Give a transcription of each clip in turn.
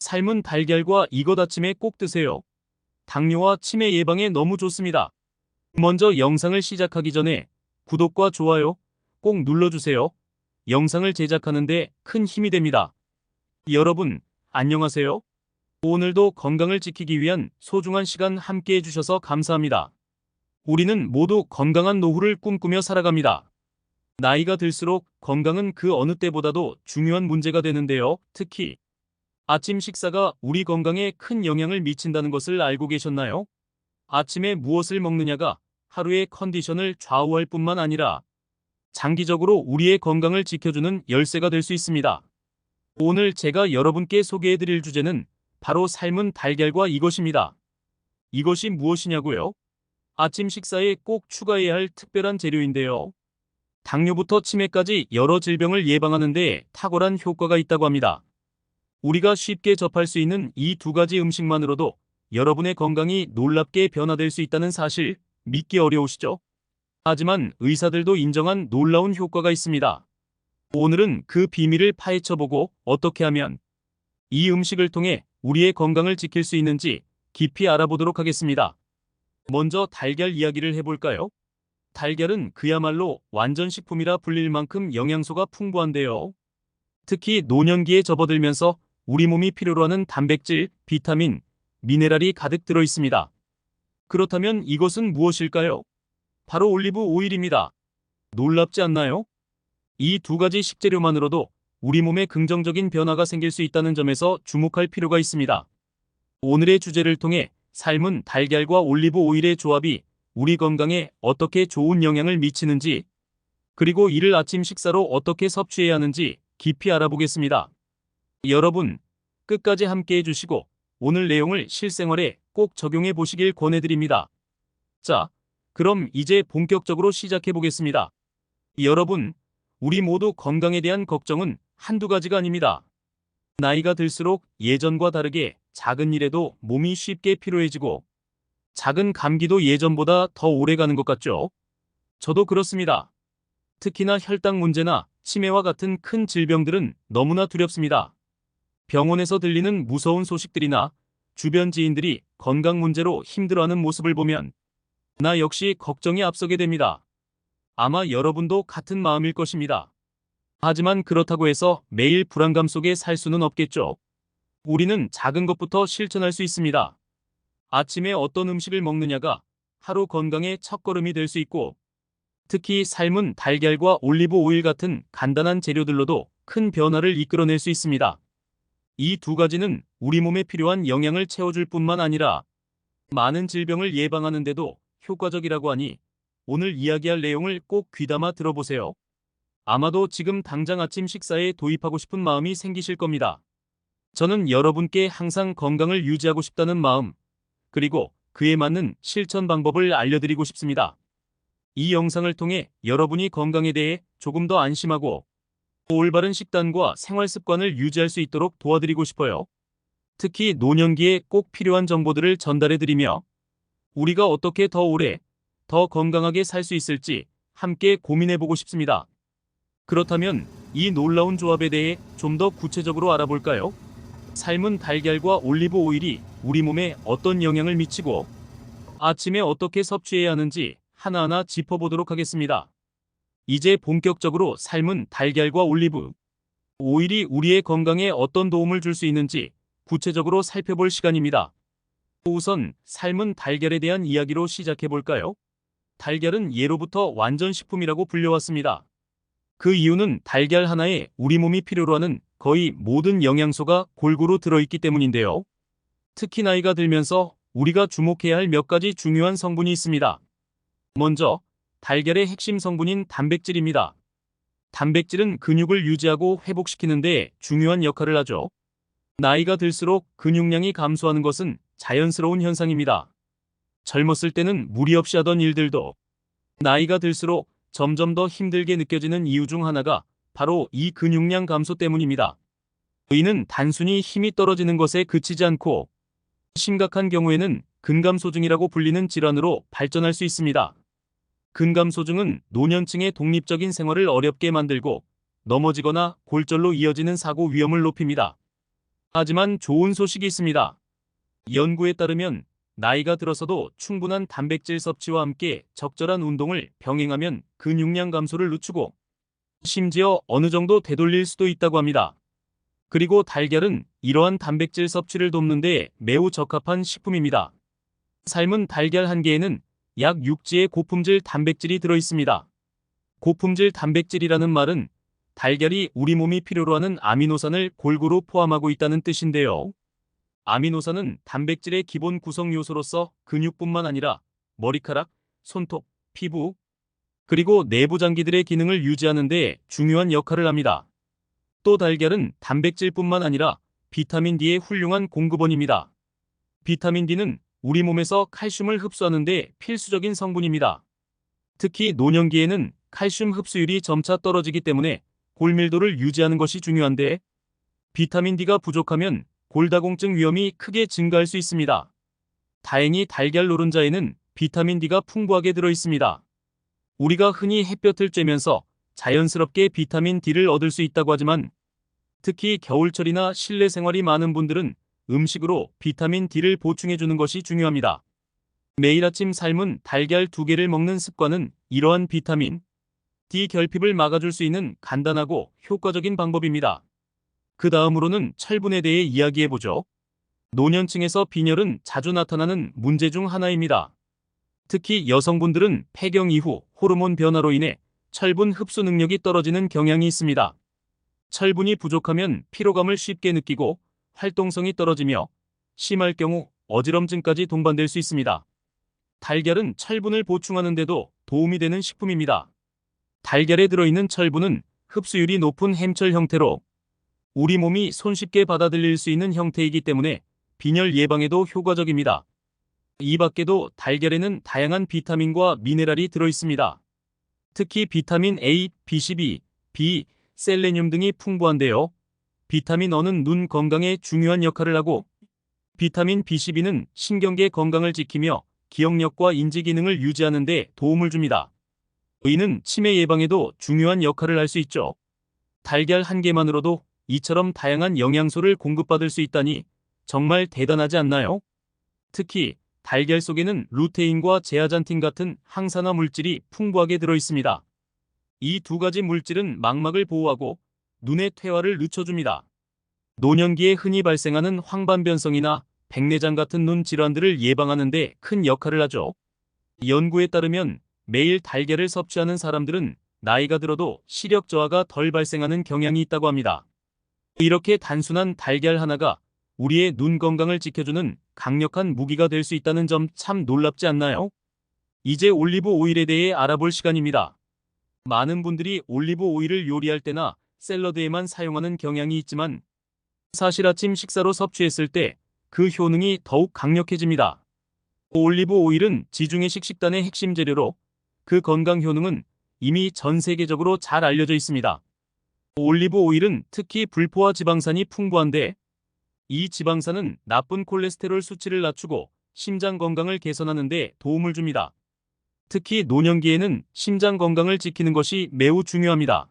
삶은 달걀과 이것 아침에 꼭 드세요. 당뇨와 치매 예방에 너무 좋습니다. 먼저 영상을 시작하기 전에 구독과 좋아요 꼭 눌러주세요. 영상을 제작하는데 큰 힘이 됩니다. 여러분, 안녕하세요. 오늘도 건강을 지키기 위한 소중한 시간 함께 해주셔서 감사합니다. 우리는 모두 건강한 노후를 꿈꾸며 살아갑니다. 나이가 들수록 건강은 그 어느 때보다도 중요한 문제가 되는데요. 특히 아침 식사가 우리 건강에 큰 영향을 미친다는 것을 알고 계셨나요? 아침에 무엇을 먹느냐가 하루의 컨디션을 좌우할 뿐만 아니라 장기적으로 우리의 건강을 지켜주는 열쇠가 될 수 있습니다. 오늘 제가 여러분께 소개해드릴 주제는 바로 삶은 달걀과 이것입니다. 이것이 무엇이냐고요? 아침 식사에 꼭 추가해야 할 특별한 재료인데요. 당뇨부터 치매까지 여러 질병을 예방하는 데 탁월한 효과가 있다고 합니다. 우리가 쉽게 접할 수 있는 이 두 가지 음식만으로도 여러분의 건강이 놀랍게 변화될 수 있다는 사실 믿기 어려우시죠? 하지만 의사들도 인정한 놀라운 효과가 있습니다. 오늘은 그 비밀을 파헤쳐보고 어떻게 하면 이 음식을 통해 우리의 건강을 지킬 수 있는지 깊이 알아보도록 하겠습니다. 먼저 달걀 이야기를 해볼까요? 달걀은 그야말로 완전 식품이라 불릴 만큼 영양소가 풍부한데요. 특히 노년기에 접어들면서 우리 몸이 필요로 하는 단백질, 비타민, 미네랄이 가득 들어 있습니다. 그렇다면 이것은 무엇일까요? 바로 올리브 오일입니다. 놀랍지 않나요? 이 두 가지 식재료만으로도 우리 몸에 긍정적인 변화가 생길 수 있다는 점에서 주목할 필요가 있습니다. 오늘의 주제를 통해 삶은 달걀과 올리브 오일의 조합이 우리 건강에 어떻게 좋은 영향을 미치는지, 그리고 이를 아침 식사로 어떻게 섭취해야 하는지 깊이 알아보겠습니다. 여러분, 끝까지 함께 해주시고 오늘 내용을 실생활에 꼭 적용해 보시길 권해드립니다. 자, 그럼 이제 본격적으로 시작해 보겠습니다. 여러분, 우리 모두 건강에 대한 걱정은 한두 가지가 아닙니다. 나이가 들수록 예전과 다르게 작은 일에도 몸이 쉽게 피로해지고 작은 감기도 예전보다 더 오래 가는 것 같죠? 저도 그렇습니다. 특히나 혈당 문제나 치매와 같은 큰 질병들은 너무나 두렵습니다. 병원에서 들리는 무서운 소식들이나 주변 지인들이 건강 문제로 힘들어하는 모습을 보면 나 역시 걱정이 앞서게 됩니다. 아마 여러분도 같은 마음일 것입니다. 하지만 그렇다고 해서 매일 불안감 속에 살 수는 없겠죠. 우리는 작은 것부터 실천할 수 있습니다. 아침에 어떤 음식을 먹느냐가 하루 건강의 첫걸음이 될 수 있고, 특히 삶은 달걀과 올리브 오일 같은 간단한 재료들로도 큰 변화를 이끌어낼 수 있습니다. 이 두 가지는 우리 몸에 필요한 영양을 채워줄 뿐만 아니라 많은 질병을 예방하는 데도 효과적이라고 하니 오늘 이야기할 내용을 꼭 귀담아 들어보세요. 아마도 지금 당장 아침 식사에 도입하고 싶은 마음이 생기실 겁니다. 저는 여러분께 항상 건강을 유지하고 싶다는 마음, 그리고 그에 맞는 실천 방법을 알려드리고 싶습니다. 이 영상을 통해 여러분이 건강에 대해 조금 더 안심하고 올바른 식단과 생활 습관을 유지할 수 있도록 도와드리고 싶어요. 특히 노년기에 꼭 필요한 정보들을 전달해드리며 우리가 어떻게 더 오래, 더 건강하게 살 수 있을지 함께 고민해보고 싶습니다. 그렇다면 이 놀라운 조합에 대해 좀 더 구체적으로 알아볼까요? 삶은 달걀과 올리브 오일이 우리 몸에 어떤 영향을 미치고 아침에 어떻게 섭취해야 하는지 하나하나 짚어보도록 하겠습니다. 이제 본격적으로 삶은 달걀과 올리브 오일이 우리의 건강에 어떤 도움을 줄 수 있는지 구체적으로 살펴볼 시간입니다. 우선 삶은 달걀에 대한 이야기로 시작해볼까요? 달걀은 예로부터 완전 식품이라고 불려왔습니다. 그 이유는 달걀 하나에 우리 몸이 필요로 하는 거의 모든 영양소가 골고루 들어있기 때문인데요. 특히 나이가 들면서 우리가 주목해야 할 몇 가지 중요한 성분이 있습니다. 먼저 달걀의 핵심 성분인 단백질입니다. 단백질은 근육을 유지하고 회복시키는 데 중요한 역할을 하죠. 나이가 들수록 근육량이 감소하는 것은 자연스러운 현상입니다. 젊었을 때는 무리 없이 하던 일들도 나이가 들수록 점점 더 힘들게 느껴지는 이유 중 하나가 바로 이 근육량 감소 때문입니다. 이는 단순히 힘이 떨어지는 것에 그치지 않고 심각한 경우에는 근감소증이라고 불리는 질환으로 발전할 수 있습니다. 근감소증은 노년층의 독립적인 생활을 어렵게 만들고 넘어지거나 골절로 이어지는 사고 위험을 높입니다. 하지만 좋은 소식이 있습니다. 연구에 따르면 나이가 들어서도 충분한 단백질 섭취와 함께 적절한 운동을 병행하면 근육량 감소를 늦추고 심지어 어느 정도 되돌릴 수도 있다고 합니다. 그리고 달걀은 이러한 단백질 섭취를 돕는 데 매우 적합한 식품입니다. 삶은 달걀 한 개에는 약 6지의 고품질 단백질이 들어있습니다. 고품질 단백질이라는 말은 달걀이 우리 몸이 필요로 하는 아미노산을 골고루 포함하고 있다는 뜻인데요. 아미노산은 단백질의 기본 구성 요소로서 근육뿐만 아니라 머리카락, 손톱, 피부, 그리고 내부 장기들의 기능을 유지하는 데 중요한 역할을 합니다. 또 달걀은 단백질뿐만 아니라 비타민 D의 훌륭한 공급원입니다. 비타민 D는 우리 몸에서 칼슘을 흡수하는 데 필수적인 성분입니다. 특히 노년기에는 칼슘 흡수율이 점차 떨어지기 때문에 골밀도를 유지하는 것이 중요한데 비타민 D가 부족하면 골다공증 위험이 크게 증가할 수 있습니다. 다행히 달걀 노른자에는 비타민 D가 풍부하게 들어 있습니다. 우리가 흔히 햇볕을 쬐면서 자연스럽게 비타민 D를 얻을 수 있다고 하지만 특히 겨울철이나 실내 생활이 많은 분들은 음식으로 비타민 D를 보충해 주는 것이 중요합니다. 매일 아침 삶은 달걀 2개를 먹는 습관은 이러한 비타민 D 결핍을 막아줄 수 있는 간단하고 효과적인 방법입니다. 그 다음으로는 철분에 대해 이야기해보죠. 노년층에서 빈혈은 자주 나타나는 문제 중 하나입니다. 특히 여성분들은 폐경 이후 호르몬 변화로 인해 철분 흡수 능력이 떨어지는 경향이 있습니다. 철분이 부족하면 피로감을 쉽게 느끼고 활동성이 떨어지며 심할 경우 어지럼증까지 동반될 수 있습니다. 달걀은 철분을 보충하는 데도 도움이 되는 식품입니다. 달걀에 들어있는 철분은 흡수율이 높은 햄철 형태로 우리 몸이 손쉽게 받아들일 수 있는 형태이기 때문에 빈혈 예방에도 효과적입니다. 이 밖에도 달걀에는 다양한 비타민과 미네랄이 들어있습니다. 특히 비타민 A, B12, B, 셀레늄 등이 풍부한데요. 비타민 E는 눈 건강에 중요한 역할을 하고 비타민 B12는 신경계 건강을 지키며 기억력과 인지 기능을 유지하는 데 도움을 줍니다. E는 치매 예방에도 중요한 역할을 할 수 있죠. 달걀 한 개만으로도 이처럼 다양한 영양소를 공급받을 수 있다니 정말 대단하지 않나요? 특히 달걀 속에는 루테인과 제아잔틴 같은 항산화 물질이 풍부하게 들어있습니다. 이 두 가지 물질은 망막을 보호하고 눈의 퇴화를 늦춰줍니다. 노년기에 흔히 발생하는 황반변성이나 백내장 같은 눈 질환들을 예방하는 데 큰 역할을 하죠. 연구에 따르면 매일 달걀을 섭취하는 사람들은 나이가 들어도 시력 저하가 덜 발생하는 경향이 있다고 합니다. 이렇게 단순한 달걀 하나가 우리의 눈 건강을 지켜주는 강력한 무기가 될 수 있다는 점 참 놀랍지 않나요? 이제 올리브 오일에 대해 알아볼 시간입니다. 많은 분들이 올리브 오일을 요리할 때나 샐러드에만 사용하는 경향이 있지만 사실 아침 식사로 섭취했을 때 그 효능이 더욱 강력해집니다. 올리브 오일은 지중해식 식단의 핵심 재료로 그 건강 효능은 이미 전 세계적으로 잘 알려져 있습니다. 올리브 오일은 특히 불포화 지방산이 풍부한데 이 지방산은 나쁜 콜레스테롤 수치를 낮추고 심장 건강을 개선하는 데 도움을 줍니다. 특히 노년기에는 심장 건강을 지키는 것이 매우 중요합니다.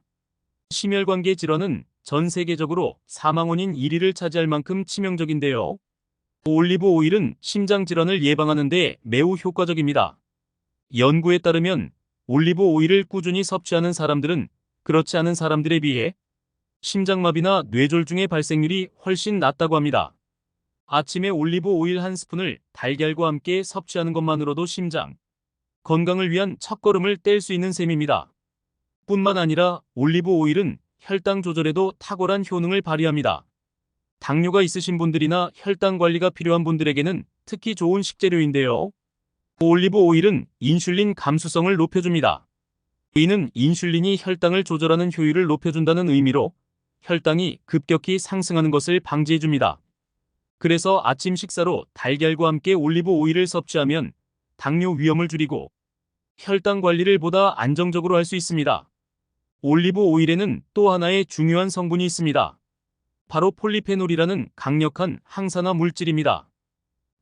심혈관계 질환은 전 세계적으로 사망 원인 1위를 차지할 만큼 치명적인데요. 올리브 오일은 심장 질환을 예방하는 데 매우 효과적입니다. 연구에 따르면 올리브 오일을 꾸준히 섭취하는 사람들은 그렇지 않은 사람들에 비해 심장마비나 뇌졸중의 발생률이 훨씬 낮다고 합니다. 아침에 올리브 오일 한 스푼을 달걀과 함께 섭취하는 것만으로도 심장 건강을 위한 첫걸음을 뗄 수 있는 셈입니다. 뿐만 아니라 올리브 오일은 혈당 조절에도 탁월한 효능을 발휘합니다. 당뇨가 있으신 분들이나 혈당 관리가 필요한 분들에게는 특히 좋은 식재료인데요. 올리브 오일은 인슐린 감수성을 높여줍니다. 이는 인슐린이 혈당을 조절하는 효율을 높여준다는 의미로 혈당이 급격히 상승하는 것을 방지해줍니다. 그래서 아침 식사로 달걀과 함께 올리브 오일을 섭취하면 당뇨 위험을 줄이고 혈당 관리를 보다 안정적으로 할 수 있습니다. 올리브 오일에는 또 하나의 중요한 성분이 있습니다. 바로 폴리페놀이라는 강력한 항산화 물질입니다.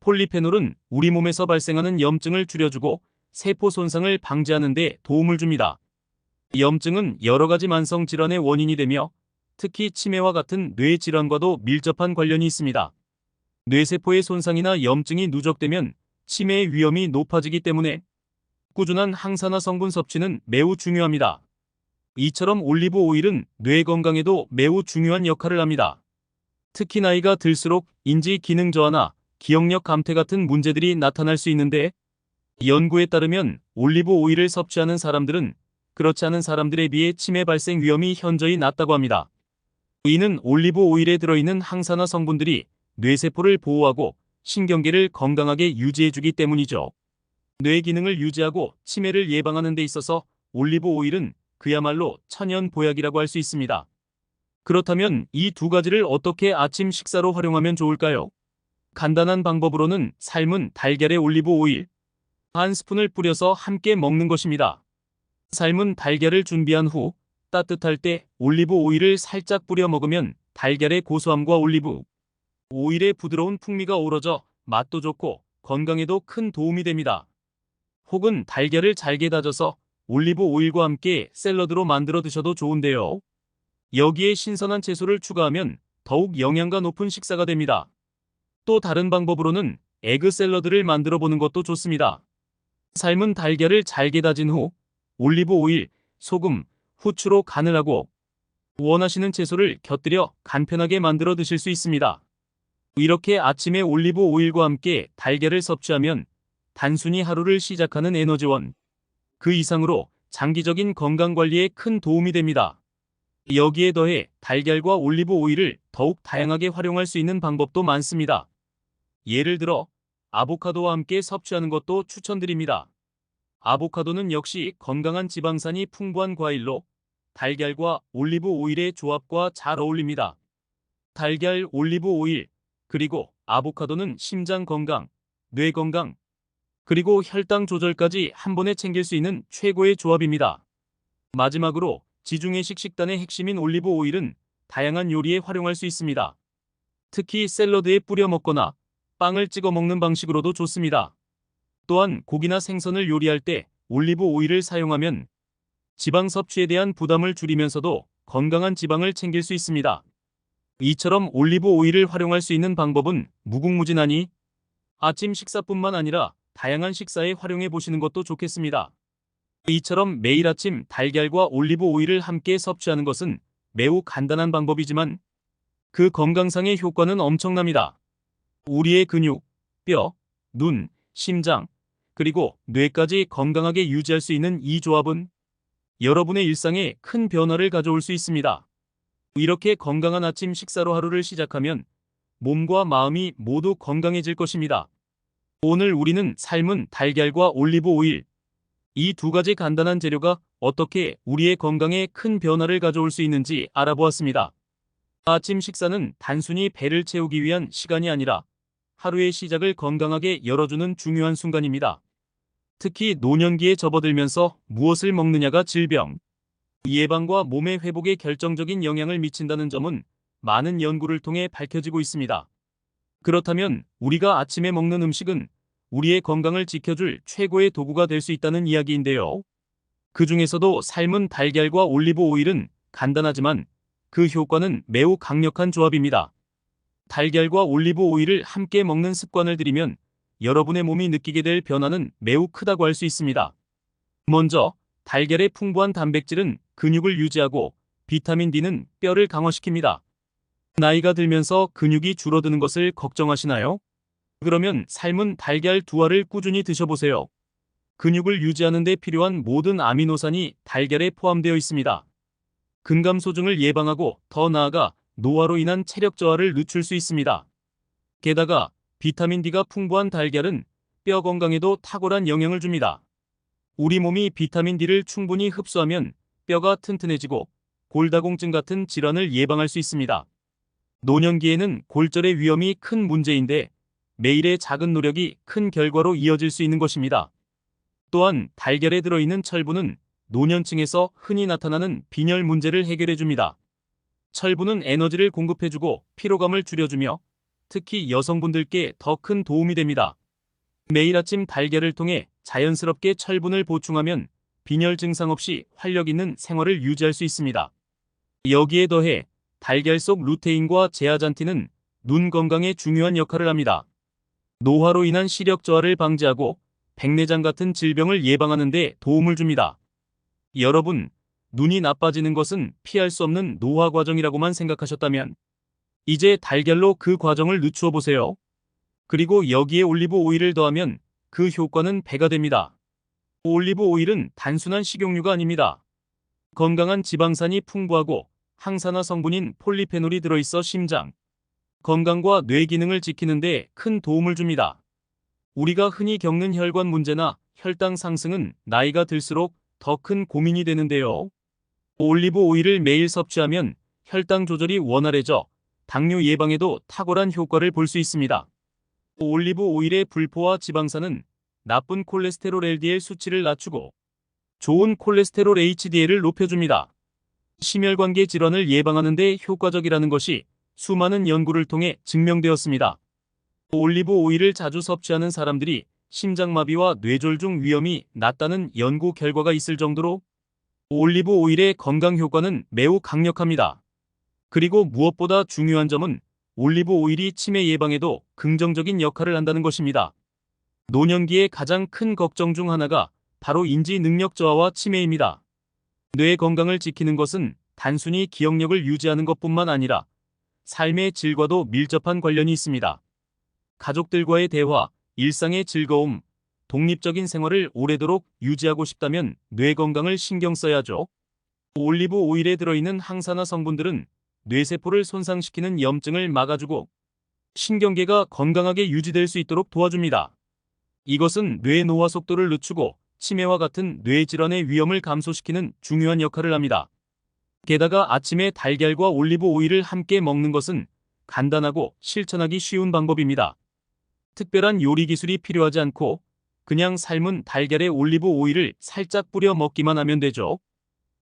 폴리페놀은 우리 몸에서 발생하는 염증을 줄여주고 세포 손상을 방지하는 데 도움을 줍니다. 염증은 여러 가지 만성 질환의 원인이 되며 특히 치매와 같은 뇌 질환과도 밀접한 관련이 있습니다. 뇌세포의 손상이나 염증이 누적되면 치매의 위험이 높아지기 때문에 꾸준한 항산화 성분 섭취는 매우 중요합니다. 이처럼 올리브 오일은 뇌 건강에도 매우 중요한 역할을 합니다. 특히 나이가 들수록 인지 기능 저하나 기억력 감퇴 같은 문제들이 나타날 수 있는데, 연구에 따르면 올리브 오일을 섭취하는 사람들은 그렇지 않은 사람들에 비해 치매 발생 위험이 현저히 낮다고 합니다. 이는 올리브 오일에 들어있는 항산화 성분들이 뇌세포를 보호하고 신경계를 건강하게 유지해주기 때문이죠. 뇌 기능을 유지하고 치매를 예방하는 데 있어서 올리브 오일은 그야말로 천연 보약이라고 할 수 있습니다. 그렇다면 이 두 가지를 어떻게 아침 식사로 활용하면 좋을까요? 간단한 방법으로는 삶은 달걀에 올리브 오일 한 스푼을 뿌려서 함께 먹는 것입니다. 삶은 달걀을 준비한 후 따뜻할 때 올리브 오일을 살짝 뿌려 먹으면 달걀의 고소함과 올리브 오일의 부드러운 풍미가 어우러져 맛도 좋고 건강에도 큰 도움이 됩니다. 혹은 달걀을 잘게 다져서 올리브 오일과 함께 샐러드로 만들어 드셔도 좋은데요. 여기에 신선한 채소를 추가하면 더욱 영양가 높은 식사가 됩니다. 또 다른 방법으로는 에그 샐러드를 만들어 보는 것도 좋습니다. 삶은 달걀을 잘게 다진 후 올리브 오일, 소금, 후추로 간을 하고 원하시는 채소를 곁들여 간편하게 만들어 드실 수 있습니다. 이렇게 아침에 올리브 오일과 함께 달걀을 섭취하면 단순히 하루를 시작하는 에너지원, 그 이상으로 장기적인 건강관리에 큰 도움이 됩니다. 여기에 더해 달걀과 올리브 오일을 더욱 다양하게 활용할 수 있는 방법도 많습니다. 예를 들어 아보카도와 함께 섭취하는 것도 추천드립니다. 아보카도는 역시 건강한 지방산이 풍부한 과일로 달걀과 올리브 오일의 조합과 잘 어울립니다. 달걀, 올리브 오일, 그리고 아보카도는 심장 건강, 뇌 건강, 그리고 혈당 조절까지 한 번에 챙길 수 있는 최고의 조합입니다. 마지막으로 지중해식 식단의 핵심인 올리브 오일은 다양한 요리에 활용할 수 있습니다. 특히 샐러드에 뿌려 먹거나 빵을 찍어 먹는 방식으로도 좋습니다. 또한 고기나 생선을 요리할 때 올리브 오일을 사용하면 지방 섭취에 대한 부담을 줄이면서도 건강한 지방을 챙길 수 있습니다. 이처럼 올리브 오일을 활용할 수 있는 방법은 무궁무진하니 아침 식사뿐만 아니라 다양한 식사에 활용해 보시는 것도 좋겠습니다. 이처럼 매일 아침 달걀과 올리브 오일을 함께 섭취하는 것은 매우 간단한 방법이지만 그 건강상의 효과는 엄청납니다. 우리의 근육, 뼈, 눈, 심장, 그리고 뇌까지 건강하게 유지할 수 있는 이 조합은 여러분의 일상에 큰 변화를 가져올 수 있습니다. 이렇게 건강한 아침 식사로 하루를 시작하면 몸과 마음이 모두 건강해질 것입니다. 오늘 우리는 삶은 달걀과 올리브 오일, 이 두 가지 간단한 재료가 어떻게 우리의 건강에 큰 변화를 가져올 수 있는지 알아보았습니다. 아침 식사는 단순히 배를 채우기 위한 시간이 아니라 하루의 시작을 건강하게 열어주는 중요한 순간입니다. 특히 노년기에 접어들면서 무엇을 먹느냐가 질병 예방과 몸의 회복에 결정적인 영향을 미친다는 점은 많은 연구를 통해 밝혀지고 있습니다. 그렇다면 우리가 아침에 먹는 음식은 우리의 건강을 지켜줄 최고의 도구가 될 수 있다는 이야기인데요. 그 중에서도 삶은 달걀과 올리브 오일은 간단하지만 그 효과는 매우 강력한 조합입니다. 달걀과 올리브 오일을 함께 먹는 습관을 들이면 여러분의 몸이 느끼게 될 변화는 매우 크다고 할 수 있습니다. 먼저 달걀의 풍부한 단백질은 근육을 유지하고 비타민 D는 뼈를 강화시킵니다. 나이가 들면서 근육이 줄어드는 것을 걱정하시나요? 그러면 삶은 달걀 2알을 꾸준히 드셔보세요. 근육을 유지하는 데 필요한 모든 아미노산이 달걀에 포함되어 있습니다. 근감소증을 예방하고 더 나아가 노화로 인한 체력 저하를 늦출 수 있습니다. 게다가 비타민 D가 풍부한 달걀은 뼈 건강에도 탁월한 영향을 줍니다. 우리 몸이 비타민 D를 충분히 흡수하면 뼈가 튼튼해지고 골다공증 같은 질환을 예방할 수 있습니다. 노년기에는 골절의 위험이 큰 문제인데 매일의 작은 노력이 큰 결과로 이어질 수 있는 것입니다. 또한 달걀에 들어있는 철분은 노년층에서 흔히 나타나는 빈혈 문제를 해결해줍니다. 철분은 에너지를 공급해주고 피로감을 줄여주며 특히 여성분들께 더 큰 도움이 됩니다. 매일 아침 달걀을 통해 자연스럽게 철분을 보충하면 빈혈 증상 없이 활력 있는 생활을 유지할 수 있습니다. 여기에 더해 달걀 속 루테인과 제아잔틴은 눈 건강에 중요한 역할을 합니다. 노화로 인한 시력 저하를 방지하고 백내장 같은 질병을 예방하는 데 도움을 줍니다. 여러분, 눈이 나빠지는 것은 피할 수 없는 노화 과정이라고만 생각하셨다면 이제 달걀로 그 과정을 늦추어 보세요. 그리고 여기에 올리브 오일을 더하면 그 효과는 배가 됩니다. 올리브 오일은 단순한 식용유가 아닙니다. 건강한 지방산이 풍부하고 항산화 성분인 폴리페놀이 들어있어 심장, 건강과 뇌 기능을 지키는 데 큰 도움을 줍니다. 우리가 흔히 겪는 혈관 문제나 혈당 상승은 나이가 들수록 더 큰 고민이 되는데요. 올리브 오일을 매일 섭취하면 혈당 조절이 원활해져 당뇨 예방에도 탁월한 효과를 볼 수 있습니다. 올리브 오일의 불포화 지방산은 나쁜 콜레스테롤 LDL 수치를 낮추고 좋은 콜레스테롤 HDL을 높여줍니다. 심혈관계 질환을 예방하는 데 효과적이라는 것이 수많은 연구를 통해 증명되었습니다. 올리브 오일을 자주 섭취하는 사람들이 심장마비와 뇌졸중 위험이 낮다는 연구 결과가 있을 정도로 올리브 오일의 건강 효과는 매우 강력합니다. 그리고 무엇보다 중요한 점은 올리브 오일이 치매 예방에도 긍정적인 역할을 한다는 것입니다. 노년기의 가장 큰 걱정 중 하나가 바로 인지 능력 저하와 치매입니다. 뇌 건강을 지키는 것은 단순히 기억력을 유지하는 것뿐만 아니라 삶의 질과도 밀접한 관련이 있습니다. 가족들과의 대화, 일상의 즐거움, 독립적인 생활을 오래도록 유지하고 싶다면 뇌 건강을 신경 써야죠. 올리브 오일에 들어있는 항산화 성분들은 뇌세포를 손상시키는 염증을 막아주고 신경계가 건강하게 유지될 수 있도록 도와줍니다. 이것은 뇌 노화 속도를 늦추고 치매와 같은 뇌 질환의 위험을 감소시키는 중요한 역할을 합니다. 게다가 아침에 달걀과 올리브 오일을 함께 먹는 것은 간단하고 실천하기 쉬운 방법입니다. 특별한 요리 기술이 필요하지 않고 그냥 삶은 달걀에 올리브 오일을 살짝 뿌려 먹기만 하면 되죠.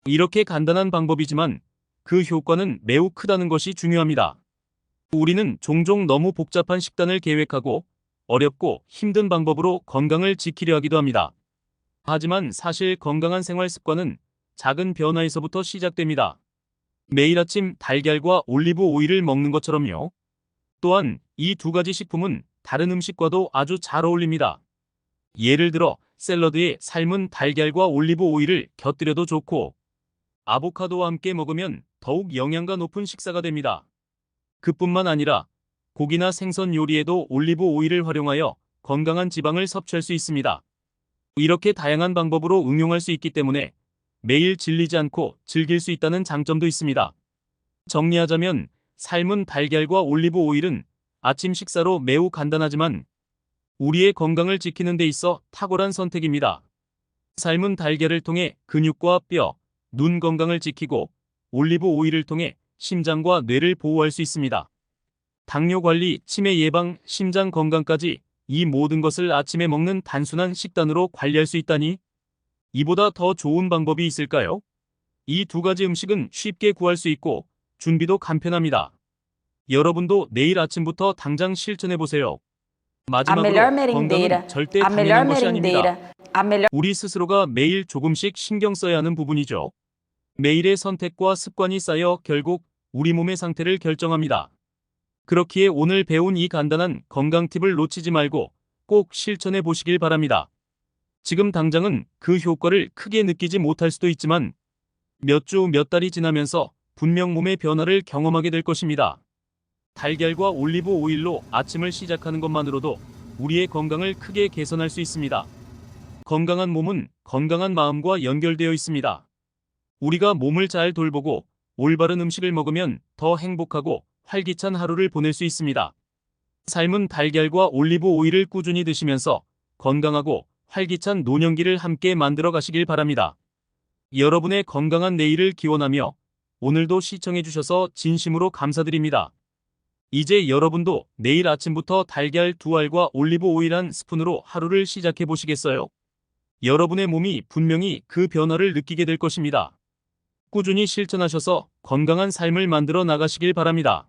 이렇게 간단한 방법이지만 그 효과는 매우 크다는 것이 중요합니다. 우리는 종종 너무 복잡한 식단을 계획하고 어렵고 힘든 방법으로 건강을 지키려 하기도 합니다. 하지만 사실 건강한 생활 습관은 작은 변화에서부터 시작됩니다. 매일 아침 달걀과 올리브 오일을 먹는 것처럼요. 또한 이 두 가지 식품은 다른 음식과도 아주 잘 어울립니다. 예를 들어 샐러드에 삶은 달걀과 올리브 오일을 곁들여도 좋고 아보카도와 함께 먹으면 더욱 영양가 높은 식사가 됩니다. 그뿐만 아니라 고기나 생선 요리에도 올리브 오일을 활용하여 건강한 지방을 섭취할 수 있습니다. 이렇게 다양한 방법으로 응용할 수 있기 때문에 매일 질리지 않고 즐길 수 있다는 장점도 있습니다. 정리하자면 삶은 달걀과 올리브 오일은 아침 식사로 매우 간단하지만 우리의 건강을 지키는 데 있어 탁월한 선택입니다. 삶은 달걀을 통해 근육과 뼈, 눈 건강을 지키고 올리브 오일을 통해 심장과 뇌를 보호할 수 있습니다. 당뇨 관리, 치매 예방, 심장 건강까지 이 모든 것을 아침에 먹는 단순한 식단으로 관리할 수 있다니 이보다 더 좋은 방법이 있을까요? 이 두 가지 음식은 쉽게 구할 수 있고 준비도 간편합니다. 여러분도 내일 아침부터 당장 실천해보세요. 마지막으로 건강은 절대 당연한 것이 아닙니다. 우리 스스로가 매일 조금씩 신경 써야 하는 부분이죠. 매일의 선택과 습관이 쌓여 결국 우리 몸의 상태를 결정합니다. 그렇기에 오늘 배운 이 간단한 건강 팁을 놓치지 말고 꼭 실천해 보시길 바랍니다. 지금 당장은 그 효과를 크게 느끼지 못할 수도 있지만 몇 주, 몇 달이 지나면서 분명 몸의 변화를 경험하게 될 것입니다. 달걀과 올리브 오일로 아침을 시작하는 것만으로도 우리의 건강을 크게 개선할 수 있습니다. 건강한 몸은 건강한 마음과 연결되어 있습니다. 우리가 몸을 잘 돌보고 올바른 음식을 먹으면 더 행복하고 활기찬 하루를 보낼 수 있습니다. 삶은 달걀과 올리브 오일을 꾸준히 드시면서 건강하고 활기찬 노년기를 함께 만들어 가시길 바랍니다. 여러분의 건강한 내일을 기원하며 오늘도 시청해주셔서 진심으로 감사드립니다. 이제 여러분도 내일 아침부터 달걀 2알과 올리브 오일 1스푼으로 하루를 시작해 보시겠어요? 여러분의 몸이 분명히 그 변화를 느끼게 될 것입니다. 꾸준히 실천하셔서 건강한 삶을 만들어 나가시길 바랍니다.